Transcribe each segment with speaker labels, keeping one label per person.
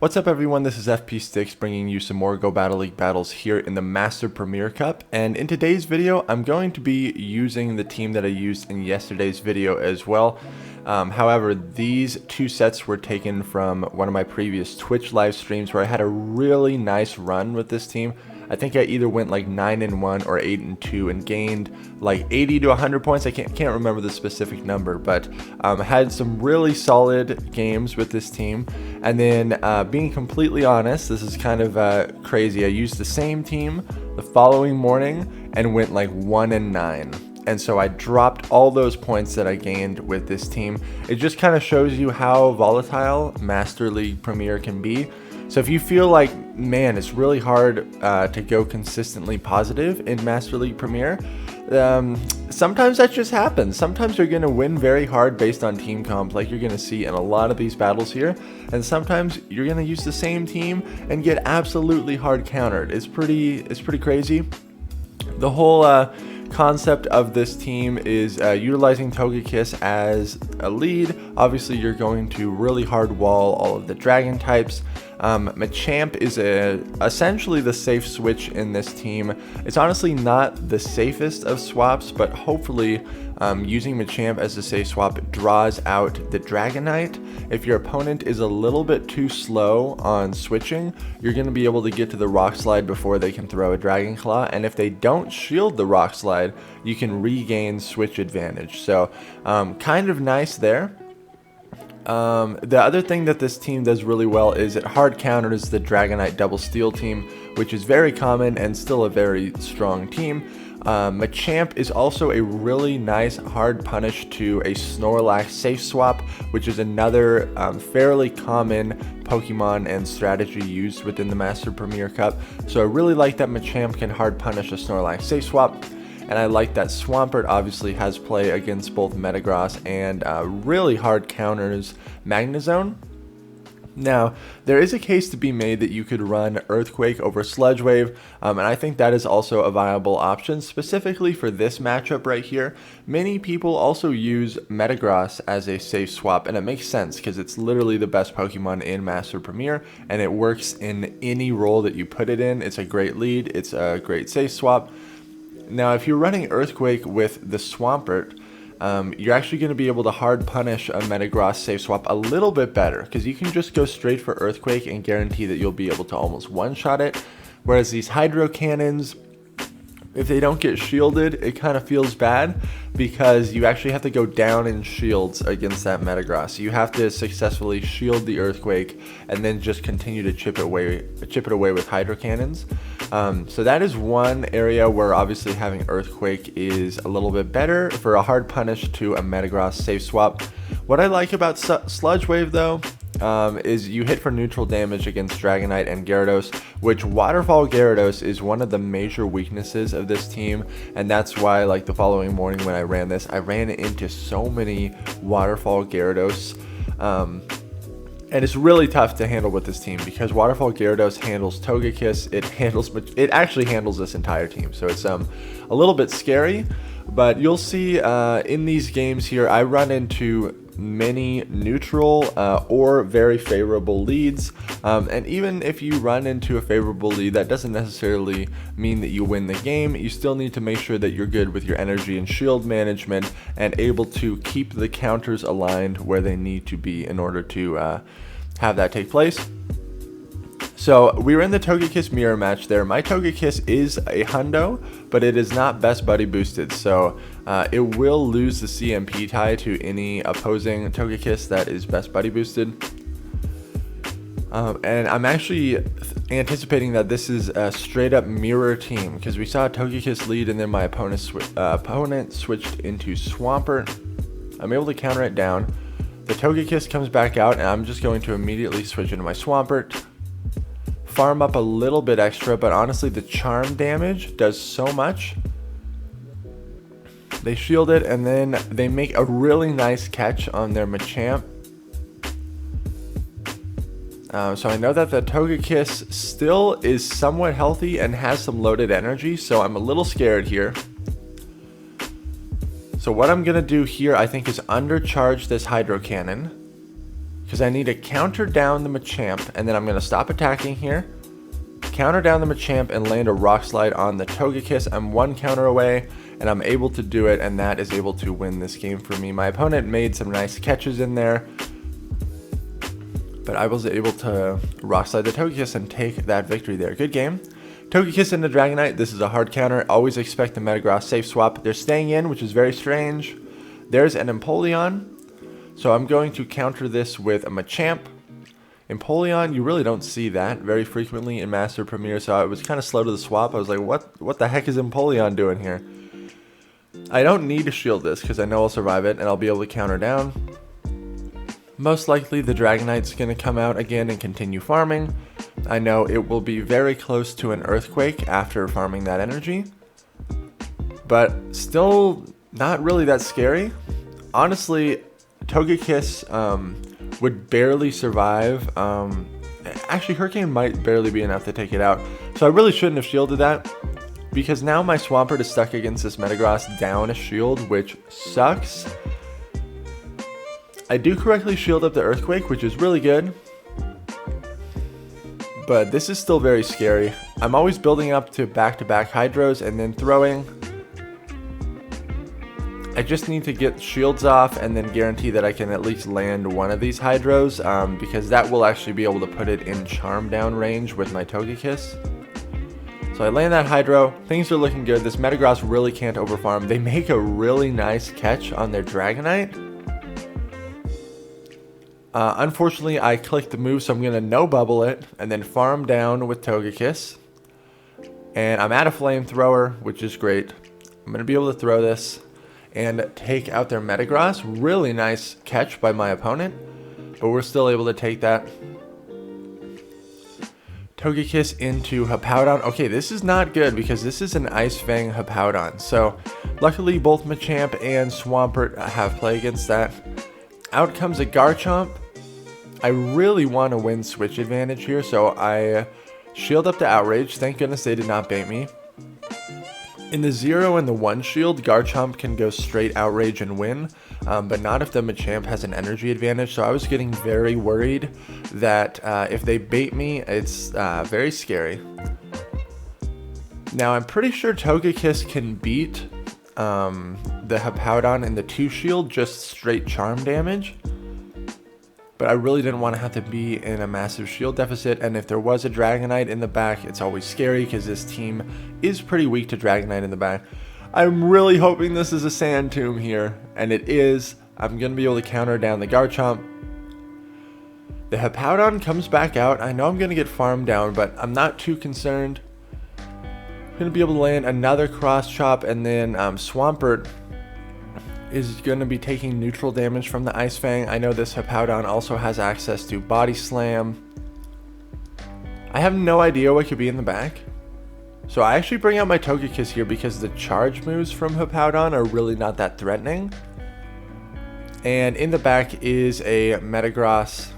Speaker 1: What's up everyone, this is FP Sticks bringing you some more Go Battle League battles here in the Master Premier Cup, and in today's video I'm going to be using the team that I used in yesterday's video as well. However, these two sets were taken from one of my previous Twitch live streams where I had a really nice run with this team. I think I either went like 9-1 or 8-2 and gained like 80 to 100 points. I can't remember the specific number, but had some really solid games with this team. And then being completely honest, this is kind of crazy. I used the same team the following morning and went like 1-9. And so I dropped all those points that I gained with this team. It just kind of shows you how volatile Master League Premier can be. So if you feel like, man, it's really hard to go consistently positive in Master League Premier, sometimes that just happens. Sometimes you're going to win very hard based on team comp, like you're going to see in a lot of these battles here. And sometimes you're going to use the same team and get absolutely hard countered. It's pretty crazy. The whole concept of this team is utilizing Togekiss as a lead. Obviously, you're going to really hard wall all of the dragon types. Machamp is essentially the safe switch in this team. It's honestly not the safest of swaps, but hopefully using Machamp as a safe swap draws out the Dragonite. If your opponent is a little bit too slow on switching, you're going to be able to get to the Rock Slide before they can throw a Dragon Claw, and if they don't shield the Rock Slide, you can regain switch advantage. So kind of nice there. The other thing that this team does really well is it hard counters the Dragonite double steal team, which is very common and still a very strong team. Machamp is also a really nice hard punish to a Snorlax safe swap, which is another fairly common Pokemon and strategy used within the Master Premier Cup. So I really like that Machamp can hard punish a Snorlax safe swap. And I like that Swampert obviously has play against both Metagross and really hard counters Magnezone. Now, there is a case to be made that you could run Earthquake over Sludge Wave, and I think that is also a viable option, specifically for this matchup right here. Many people also use Metagross as a safe swap, and it makes sense because it's literally the best Pokemon in Master Premier, and it works in any role that you put it in. It's a great lead, it's a great safe swap. Now, if you're running Earthquake with the Swampert, you're actually going to be able to hard punish a Metagross safe swap a little bit better, because you can just go straight for Earthquake and guarantee that you'll be able to almost one-shot it. Whereas these Hydro Cannons, if they don't get shielded, it kind of feels bad because you actually have to go down in shields against that Metagross. You have to successfully shield the Earthquake and then just continue to chip it away with Hydro Cannons. So that is one area where obviously having Earthquake is a little bit better for a hard punish to a Metagross safe swap. What I like about Sludge Wave though, is you hit for neutral damage against Dragonite and Gyarados, which Waterfall Gyarados is one of the major weaknesses of this team, and that's why like the following morning when I ran this, I ran into so many Waterfall Gyarados, and it's really tough to handle with this team because Waterfall Gyarados handles Togekiss, it actually handles this entire team, so it's a little bit scary. But you'll see in these games here, I run into many neutral or very favorable leads, and even if you run into a favorable lead, that doesn't necessarily mean that you win the game. You still need to make sure that you're good with your energy and shield management and able to keep the counters aligned where they need to be in order to have that take place. So we were in the Togekiss mirror match there. My Togekiss is a hundo, but it is not best buddy boosted, so it will lose the CMP tie to any opposing Togekiss that is best buddy boosted. And I'm actually anticipating that this is a straight up mirror team because we saw a Togekiss lead and then my opponent switched into Swampert. I'm able to counter it down. The Togekiss comes back out and I'm just going to immediately switch into my Swampert. Farm up a little bit extra, but honestly the charm damage does so much. They shield it and then they make a really nice catch on their Machamp. So I know that the Togekiss still is somewhat healthy and has some loaded energy, so I'm a little scared here. So what I'm going to do here, I think, is undercharge this Hydro Cannon. because I need to counter down the Machamp, and then I'm going to stop attacking here, counter down the Machamp, and land a Rock Slide on the Togekiss. I'm one counter away, and I'm able to do it, and that is able to win this game for me. My opponent made some nice catches in there, but I was able to Rock Slide the Togekiss and take that victory there. Good game. Togekiss into Dragonite. This is a hard counter. Always expect the Metagross safe swap. They're staying in, which is very strange. There's an Empoleon. So I'm going to counter this with a Machamp. Empoleon, you really don't see that very frequently in Master Premier, so I was kind of slow to the swap. I was like, what the heck is Empoleon doing here? I don't need to shield this because I know I'll survive it and I'll be able to counter down. Most likely the Dragonite's going to come out again and continue farming. I know it will be very close to an Earthquake after farming that energy, but still not really that scary. Honestly, Togekiss would barely survive. Actually, Hurricane might barely be enough to take it out, so I really shouldn't have shielded that, because now my Swampert is stuck against this Metagross down a shield, which sucks. I do correctly shield up the Earthquake, which is really good, but this is still very scary. I'm always building up to back-to-back Hydros and then throwing. I just need to get shields off and then guarantee that I can at least land one of these Hydros, because that will actually be able to put it in Charm Down range with my Togekiss. So I land that Hydro. Things are looking good. This Metagross really can't overfarm. They make a really nice catch on their Dragonite. Unfortunately, I clicked the move, so I'm going to no-bubble it and then farm down with Togekiss. And I'm at a Flamethrower, which is great. I'm going to be able to throw this and take out their Metagross. Really nice catch by my opponent, but we're still able to take that. Togekiss into Hippowdon. Okay, this is not good because this is an Ice Fang Hippowdon. So luckily both Machamp and Swampert have play against that. Out comes a Garchomp. I really want to win switch advantage here, so I shield up to Outrage. Thank goodness they did not bait me. In the 0 and the 1 shield, Garchomp can go straight Outrage and win, but not if the Machamp has an energy advantage, so I was getting very worried that if they bait me, it's very scary. Now, I'm pretty sure Togekiss can beat the Hippowdon in the 2 shield, just straight charm damage. But I really didn't want to have to be in a massive shield deficit, and if there was a Dragonite in the back, it's always scary because this team is pretty weak to Dragonite in the back. I'm really hoping this is a Sand Tomb here, and it is. I'm going to be able to counter down the Garchomp. The Hippowdon comes back out. I know I'm going to get farmed down, but I'm not too concerned. I'm going to be able to land another Cross Chop, and then Swampert is going to be taking neutral damage from the Ice Fang. I know this Hippowdon also has access to Body Slam. I have no idea what could be in the back. So I actually bring out my Togekiss here because the charge moves from Hippowdon are really not that threatening. And in the back is a Metagross.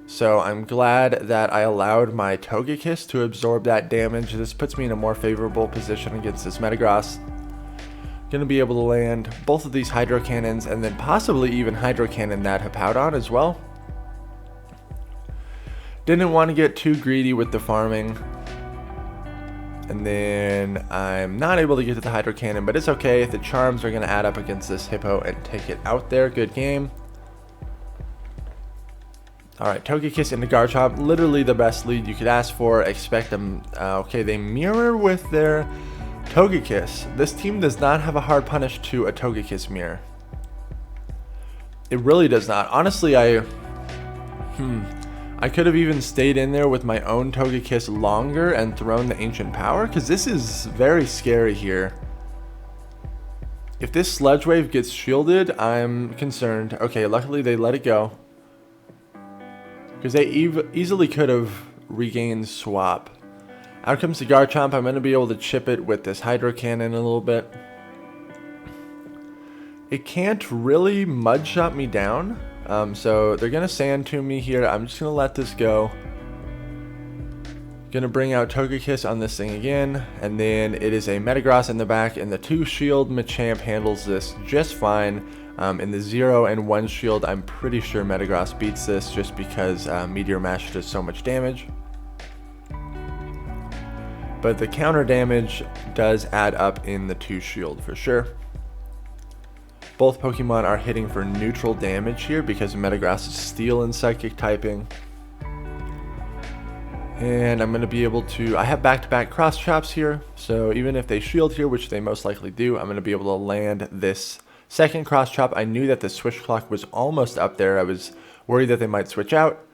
Speaker 1: So I'm glad that I allowed my Togekiss to absorb that damage. This puts me in a more favorable position against this Metagross. Going to be able to land both of these Hydro Cannons and then possibly even Hydro Cannon that Hippowdon as well. Didn't want to get too greedy with the farming. And then I'm not able to get to the Hydro Cannon, but it's okay. The charms are going to add up against this Hippo and take it out there. Good game. Alright, Togekiss into Garchomp. Literally the best lead you could ask for. Expect them. Okay, they mirror with their Togekiss. This team does not have a hard punish to a Togekiss mirror. It really does not. Honestly, I could have even stayed in there with my own Togekiss longer and thrown the Ancient Power, because this is very scary here. If this Sludge Wave gets shielded, I'm concerned. Okay, luckily they let it go, because they easily could have regained Swap. Out comes the Garchomp. I'm going to be able to chip it with this Hydro Cannon a little bit. It can't really Mud Shot me down. So they're going to Sand Tomb me here. I'm just going to let this go. Gonna bring out Togekiss on this thing again, and then it is a Metagross in the back, and the 2 shield Machamp handles this just fine. In the 0 and 1 shield, I'm pretty sure Metagross beats this just because Meteor Mash does so much damage. But the counter damage does add up in the 2 shield for sure. Both Pokemon are hitting for neutral damage here because Metagross is Steel and Psychic typing. And I'm going to be able to, I have back-to-back cross chops here, so even if they shield here, which they most likely do, I'm going to be able to land this second cross chop. I knew that the switch clock was almost up there. I was worried that they might switch out.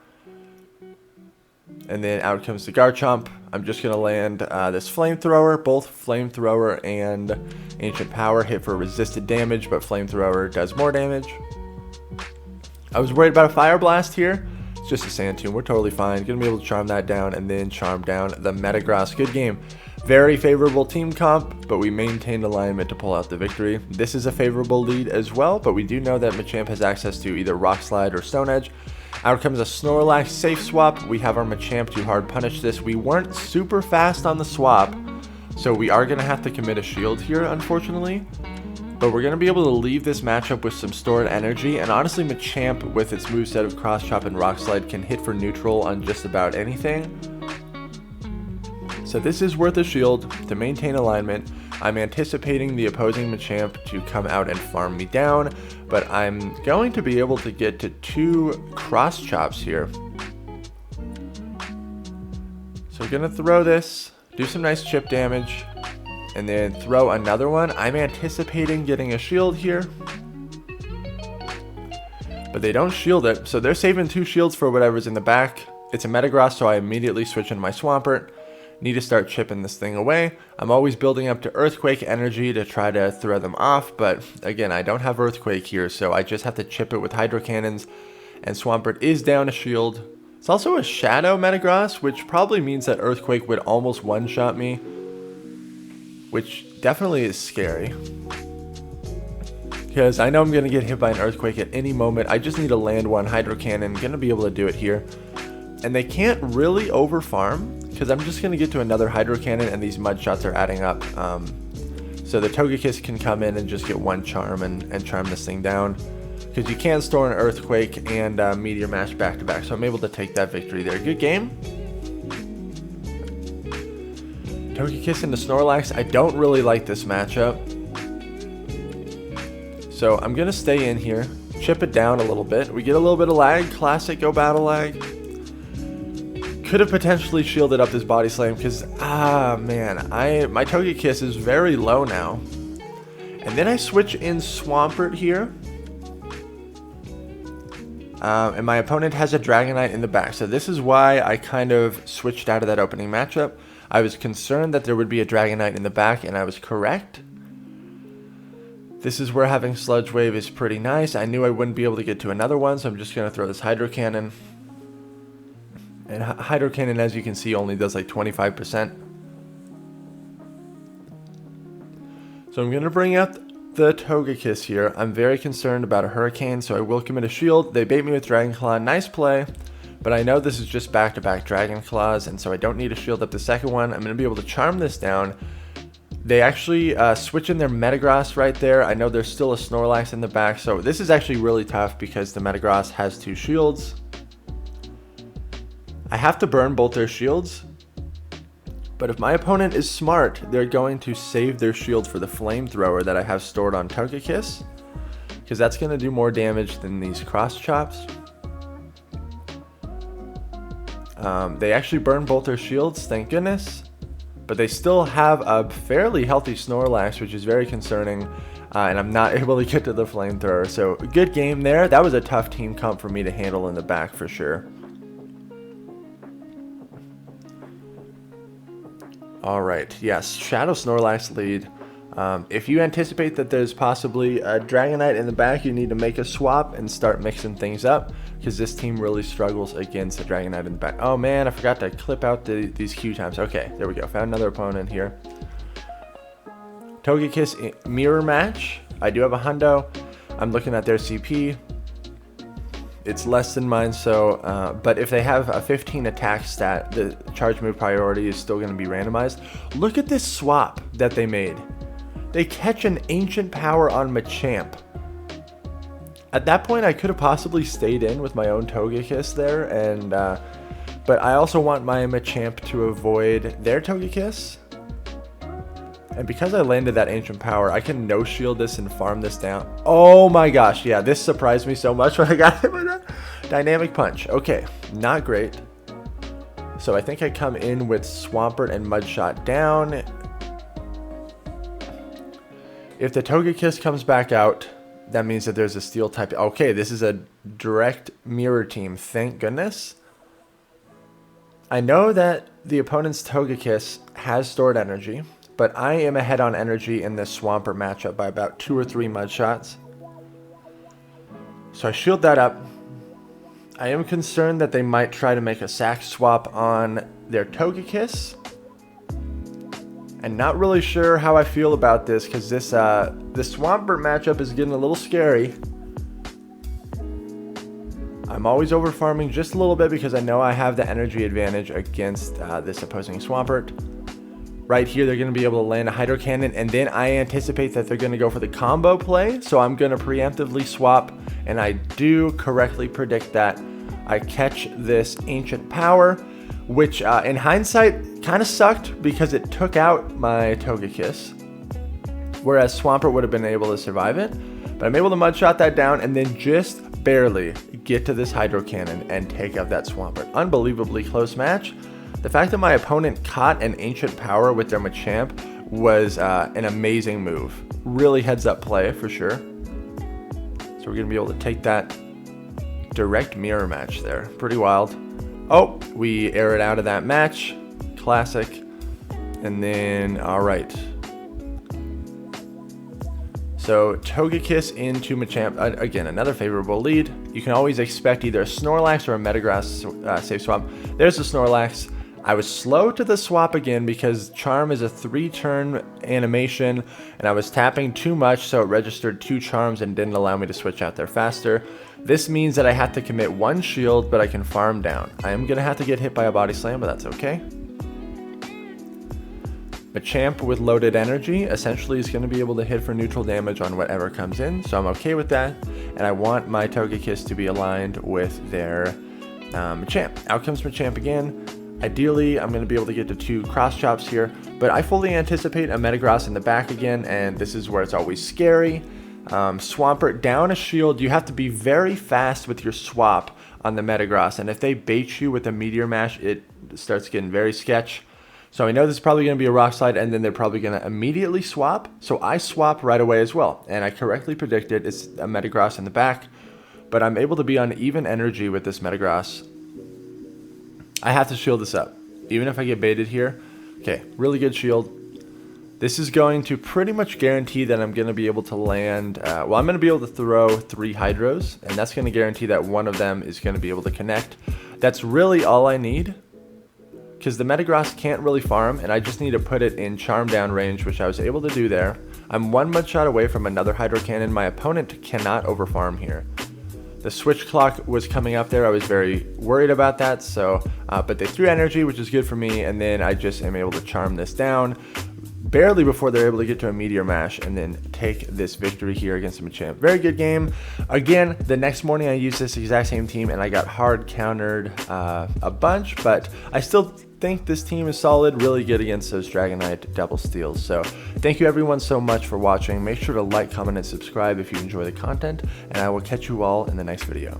Speaker 1: And then out comes the Garchomp. I'm just going to land this Flamethrower. Both Flamethrower and Ancient Power hit for resisted damage, but Flamethrower does more damage. I was worried about a Fire Blast here. It's just a Sand Tomb. We're totally fine. Going to be able to charm that down and then charm down the Metagross. Good game. Very favorable team comp, but we maintained alignment to pull out the victory. This is a favorable lead as well, but we do know that Machamp has access to either Rock Slide or Stone Edge. Out comes a Snorlax safe swap. We have our Machamp to hard punish this. We weren't super fast on the swap, so we are going to have to commit a shield here, unfortunately. But we're going to be able to leave this matchup with some stored energy, and honestly Machamp with its moveset of Cross Chop and Rock Slide can hit for neutral on just about anything. So this is worth a shield to maintain alignment. I'm anticipating the opposing Machamp to come out and farm me down, but I'm going to be able to get to 2 cross chops here. So we're going to throw this, do some nice chip damage, and then throw another one. I'm anticipating getting a shield here, but they don't shield it, so they're saving 2 shields for whatever's in the back. It's a Metagross, so I immediately switch into my Swampert. Need to start chipping this thing away. I'm always building up to Earthquake energy to try to throw them off, but again, I don't have Earthquake here, so I just have to chip it with Hydro Cannons, and Swampert is down a shield. It's also a Shadow Metagross, which probably means that Earthquake would almost one-shot me, which definitely is scary. Because I know I'm going to get hit by an Earthquake at any moment. I just need to land one Hydro Cannon. Going to be able to do it here. And they can't really over-farm, because I'm just going to get to another Hydro Cannon, and these Mud Shots are adding up. So the Togekiss can come in and just get 1 charm and charm this thing down. Because you can store an Earthquake and Meteor Mash back-to-back. So I'm able to take that victory there. Good game. Togekiss into Snorlax. I don't really like this matchup. So I'm going to stay in here. Chip it down a little bit. We get a little bit of lag. Classic Go Battle lag. Could have potentially shielded up this Body Slam because, man, my Togekiss is very low now. And then I switch in Swampert here. And my opponent has a Dragonite in the back. So this is why I kind of switched out of that opening matchup. I was concerned that there would be a Dragonite in the back, and I was correct. This is where having Sludge Wave is pretty nice. I knew I wouldn't be able to get to another one, so I'm just going to throw this Hydro Cannon. And Hydro Cannon, as you can see, only does like 25%. So I'm going to bring out the Togekiss here. I'm very concerned about a Hurricane, so I will commit a shield. They bait me with Dragon Claw. Nice play. But I know this is just back-to-back Dragon Claws, and so I don't need to shield up the second one. I'm going to be able to charm this down. They actually switch in their Metagross right there. I know there's still a Snorlax in the back, so this is actually really tough because the Metagross has 2 shields. I have to burn both their shields, but if my opponent is smart, they're going to save their shield for the Flamethrower that I have stored on Togekiss, because that's going to do more damage than these Cross Chops. They actually burn both their shields, thank goodness, but they still have a fairly healthy Snorlax, which is very concerning, and I'm not able to get to the Flamethrower, so good game there. That was a tough team comp for me to handle in the back for sure. Alright, yes, Shadow Snorlax lead. If you anticipate that there's possibly a Dragonite in the back, you need to make a swap and start mixing things up, because this team really struggles against a Dragonite in the back. Oh man, I forgot to clip out these Q times. Okay, there we go. Found another opponent here. Togekiss mirror match. I do have a hundo. I'm looking at their CP. It's less than mine, so, but if they have a 15 attack stat, the charge move priority is still going to be randomized. Look at this swap that they made. They catch an Ancient Power on Machamp. At that point, I could have possibly stayed in with my own Togekiss there, and, but I also want my Machamp to avoid their Togekiss. And because I landed that Ancient Power, I can no-shield this and farm this down. Oh my gosh, yeah, this surprised me so much when I got hit with a Dynamic Punch. Okay, not great. So I think I come in with Swampert and Mudshot down. If the Togekiss comes back out, that means that there's a Steel type. Okay, this is a direct mirror team, thank goodness. I know that the opponent's Togekiss has stored energy, but I am ahead on energy in this Swampert matchup by about 2 or 3 Mudshots. So I shield that up. I am concerned that they might try to make a sack swap on their Togekiss. And not really sure how I feel about this, because this Swampert matchup is getting a little scary. I'm always over farming just a little bit because I know I have the energy advantage against this opposing Swampert. Right here, they're going to be able to land a Hydro Cannon, and then I anticipate that they're going to go for the combo play, so I'm going to preemptively swap, and I do correctly predict that. I catch this Ancient Power, which in hindsight kind of sucked because it took out my Togekiss, whereas Swampert would have been able to survive it. But I'm able to Mudshot that down and then just barely get to this Hydro Cannon and take out that Swampert. Unbelievably close match. The fact that my opponent caught an Ancient Power with their Machamp was an amazing move. Really heads up play for sure. So we're going to be able to take that direct mirror match there. Pretty wild. Oh, we air it out of that match. Classic. And then, alright. So Togekiss into Machamp. Again, another favorable lead. You can always expect either a Snorlax or a Metagross safe swap. There's a Snorlax. I was slow to the swap again because Charm is a 3-turn animation, and I was tapping too much, so it registered 2 Charms and didn't allow me to switch out there faster. This means that I have to commit 1 shield, but I can farm down. I am going to have to get hit by a Body Slam, but that's okay. Machamp with loaded energy essentially is going to be able to hit for neutral damage on whatever comes in, so I'm okay with that. And I want my Togekiss to be aligned with their Machamp. Out comes Machamp again. Ideally, I'm going to be able to get to 2 cross chops here, but I fully anticipate a Metagross in the back again, and this is where it's always scary. Swampert down a shield. You have to be very fast with your swap on the Metagross, and if they bait you with a Meteor Mash, it starts getting very sketch. So I know this is probably going to be a Rock Slide, and then they're probably going to immediately swap, so I swap right away as well, and I correctly predicted it's a Metagross in the back, but I'm able to be on even energy with this Metagross. I have to shield this up, even if I get baited here. Okay, really good shield. This is going to pretty much guarantee that I'm going to be able to land, well, I'm going to be able to throw 3 Hydros, and that's going to guarantee that one of them is going to be able to connect. That's really all I need, because the Metagross can't really farm, and I just need to put it in Charm Down range, which I was able to do there. I'm 1 Mudshot away from another Hydro Cannon. My opponent cannot overfarm here. The switch clock was coming up there. I was very worried about that, so but they threw energy, which is good for me, and then I just am able to charm this down barely before they're able to get to a Meteor Mash and then take this victory here against Machamp. Very good game. Again, the next morning I used this exact same team and I got hard countered a bunch, but I still think this team is solid, really good against those Dragonite double steals. So thank you everyone so much for watching. Make sure to like, comment, and subscribe if you enjoy the content, and I will catch you all in the next video.